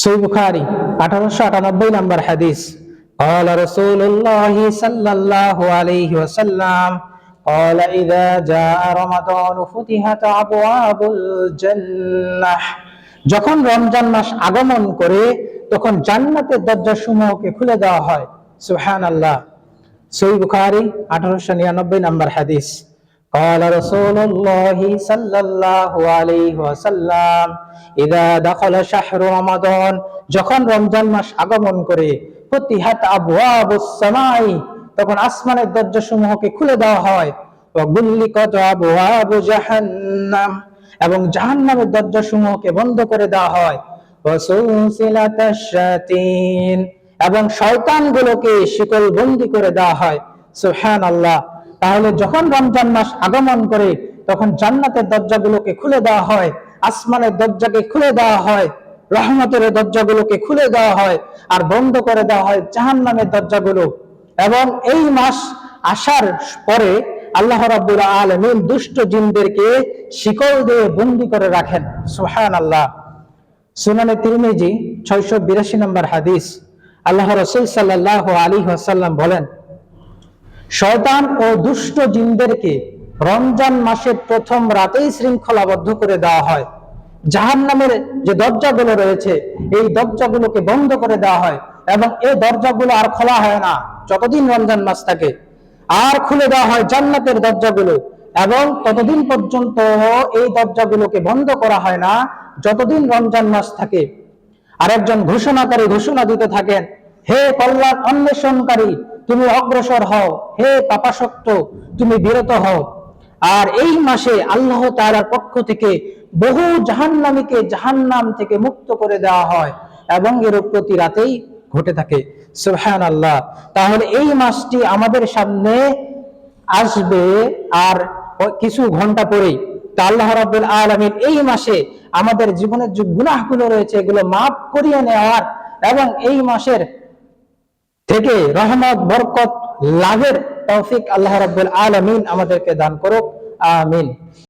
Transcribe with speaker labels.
Speaker 1: সহিহ বুখারী 1898 নম্বর হাদিস। قال رسول الله صلى الله عليه وسلم قال إذا جاء رمضان فتحت أبواب الجنة। যখন রমজান মাস আগমন করে তখন জান্নাতের দরজাসমূহকে খুলে দেওয়া হয়। সুবহানাল্লাহ। সহিহ বুখারী 1899 নম্বর হাদিস। قال رسول الله صلى الله عليه وسلم إذا دخل شهر رمضان যখন রমজান মাস আগমন করে ফুতিহাত আবওয়াবুস সামাই তখন আসমানের দরজাসমূহকে খুলে দেওয়া হয়। ওয়া গুল্লিকাত আবওয়াবু জাহান্নাম এবং জাহান্নামের দরজাসমূহকে বন্ধ করে দেওয়া হয়। ওয়া সুলসিলাতাশ শায়াতিন এবং শয়তানগুলোকে শিকলবন্দি করে দেওয়া হয়। সুবহানাল্লাহ। তাহলে যখন রমজান মাস আগমন করে তখন জান্নাতের দরজাগুলোকে খুলে দেওয়া হয়, আসমানের দরজাকে খুলে দেওয়া হয়, রহমতের দরজাগুলোকে খুলে দেওয়া হয়, আর বন্ধ করে দেওয়া হয় জাহান্নামের দরজাগুলো। এবং এই মাস আসার পরে আল্লাহ রাব্বুল আলামিন দুষ্ট জিনদেরকে শিকল দিয়ে বন্দী করে রাখেন। সুবহানাল্লাহ। সুনানে তিরমিজি 682 নম্বর হাদিস। আল্লাহ রাসূল সাল্লাল্লাহু আলাইহি ওয়াসাল্লাম বলেন, শয়তান ও দুষ্ট জিনদেরকে রমজান মাসের প্রথম রাতেই শৃঙ্খলাবদ্ধ করে দেওয়া হয়। জাহান্নামের যে দরজাগুলো রয়েছে এই দরজাগুলোকে বন্ধ করে দেওয়া হয় এবং এই দরজাগুলো আর খোলা হয় না যতদিন রমজান মাস থাকে। আর খুলে দেওয়া হয় জান্নাতের দরজাগুলো এবং ততদিন পর্যন্ত এই দরজাগুলোকে বন্ধ করা হয় না যতদিন রমজান মাস থাকে। আরেকজন ঘোষণাকারী ঘোষণা দিতে থাকেন, হে কল্যাণ অন্বেষণকারী তুমি অগ্রসর হও, হে পাপাসক্ত তুমি বিরত হও। আর এই মাসে আল্লাহ তাআলার পক্ষ থেকে বহু জাহান্নামীকে জাহান্নাম থেকে মুক্ত করে দেওয়া হয় এবং এর প্রতি রাতেই ঘটে থাকে। সুবহানাল্লাহ। তাহলে এই মাসটি আমাদের সামনে আসবে আর কিছু ঘন্টা পরেই। তা আল্লাহ রাব্বুল আলামিন এই মাসে আমাদের জীবনের যে গুনাহগুলো রয়েছে এগুলো মাফ করিয়ে নেওয়ার এবং এই মাসের থেকে রহমত বরকত লাভের তৌফিক আল্লাহ রাব্বুল আলামিন আমাদেরকে দান করুক। আমিন।